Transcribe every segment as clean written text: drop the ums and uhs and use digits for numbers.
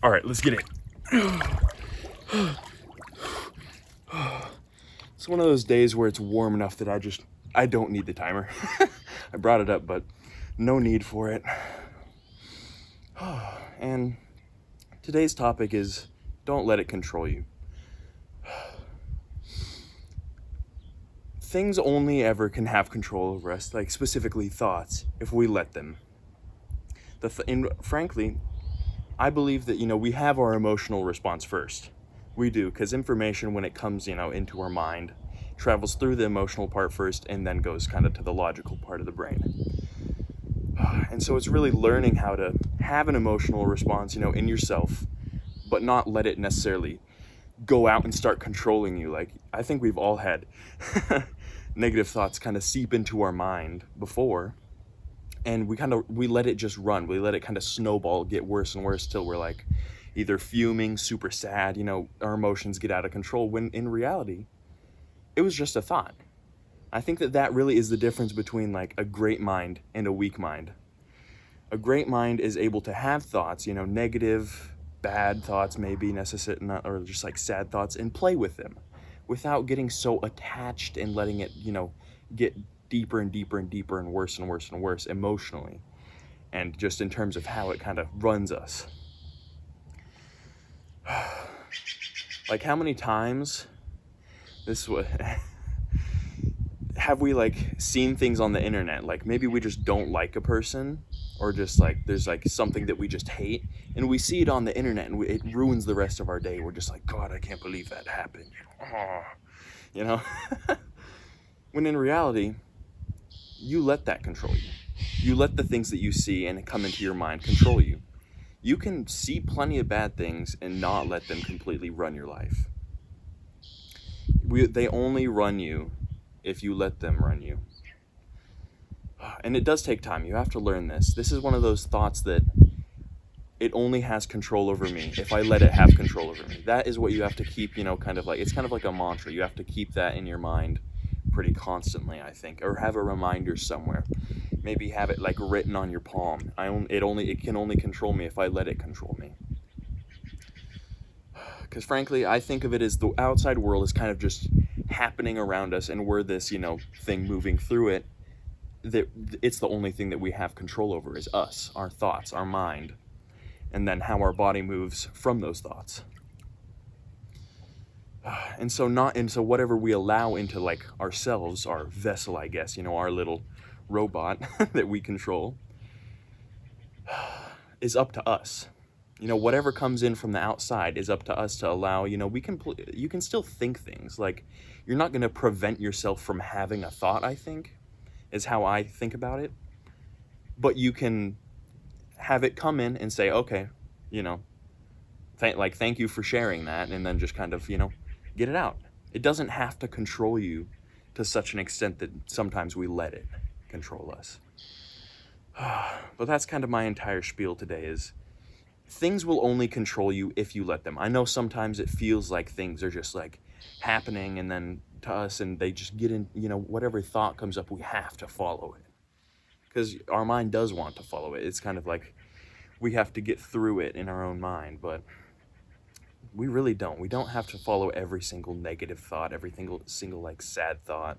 All right, let's get it. It's one of those days where it's warm enough that I don't need the timer. I brought it up, but no need for it. And today's topic is don't let it control you. Things only ever can have control over us, like specifically thoughts, if we let them. And frankly, I believe that, we have our emotional response first. We do, because information, when it comes, into our mind, travels through the emotional part first and then goes kind of to the logical part of the brain. And so it's really learning how to have an emotional response, in yourself, but not let it necessarily go out and start controlling you. Like, I think we've all had negative thoughts kind of seep into our mind before, and we let it just run. We let it kind of snowball, get worse and worse till we're like either fuming, super sad, our emotions get out of control, when in reality, it was just a thought. I think that really is the difference between like a great mind and a weak mind. A great mind is able to have thoughts, negative, bad thoughts maybe, or just like sad thoughts, and play with them without getting so attached and letting it, get deeper and deeper and deeper and worse and worse and worse emotionally, and just in terms of how it kind of runs us. Like, how many times have we like seen things on the internet, like maybe we just don't like a person, or just like there's like something that we just hate, and we see it on the internet and it ruins the rest of our day. We're just like, God, I can't believe that happened. When in reality, you let that control you. You let the things that you see and come into your mind control you. You can see plenty of bad things and not let them completely run your life. They only run you if you let them run you. And it does take time. You have to learn this. This is one of those thoughts that it only has control over me if I let it have control over me. That is what you have to keep, it's kind of like a mantra. You have to keep that in your mind pretty constantly, I think, or have a reminder somewhere. Maybe have it like written on your palm. It can only control me if I let it control me. Because frankly, I think of it as the outside world is kind of just happening around us, and we're this, thing moving through it. That it's the only thing that we have control over is us, our thoughts, our mind, and then how our body moves from those thoughts. And so whatever we allow into like ourselves, our vessel, I guess, our little robot that we control, is up to us. Whatever comes in from the outside is up to us to allow. You can still think things. Like, you're not going to prevent yourself from having a thought, I think, is how I think about it. But you can have it come in and say, okay, thank you for sharing that, and then just kind of, get it out. It doesn't have to control you to such an extent that sometimes we let it control us. But that's kind of my entire spiel today, is things will only control you if you let them. I know sometimes it feels like things are just like happening and then to us, and they just get in, whatever thought comes up, we have to follow it. Because our mind does want to follow it. It's kind of like we have to get through it in our own mind, but we really don't. We don't have to follow every single negative thought, every single like sad thought.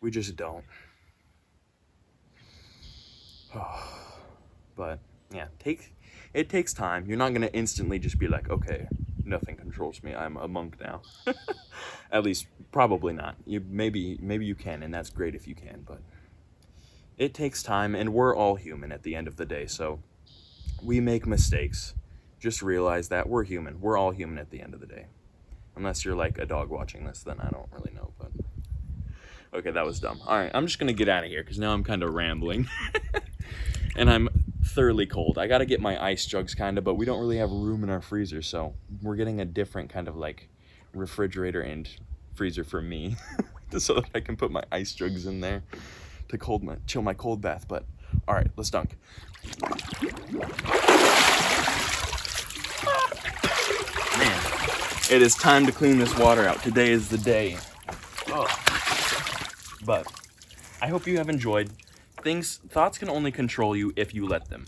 We just don't. But yeah, it takes time. You're not going to instantly just be like, okay, nothing controls me, I'm a monk now. At least, probably not. Maybe you can, and that's great if you can, but it takes time, and we're all human at the end of the day, so we make mistakes. Just realize that we're human. We're all human at the end of the day. Unless you're like a dog watching this, then I don't really know, but okay, that was dumb. All right, I'm just going to get out of here because now I'm kind of rambling. And I'm thoroughly cold. I got to get my ice jugs but we don't really have room in our freezer, so we're getting a different kind of like refrigerator and freezer for me so that I can put my ice jugs in there to chill my cold bath. But all right, let's dunk. Man, it is time to clean this water out. Today is the day. Oh. But I hope you have enjoyed. Thoughts can only control you if you let them.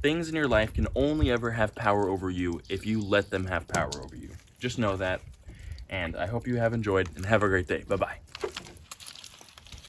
Things in your life can only ever have power over you if you let them have power over you. Just know that. And I hope you have enjoyed and have a great day. Bye-bye.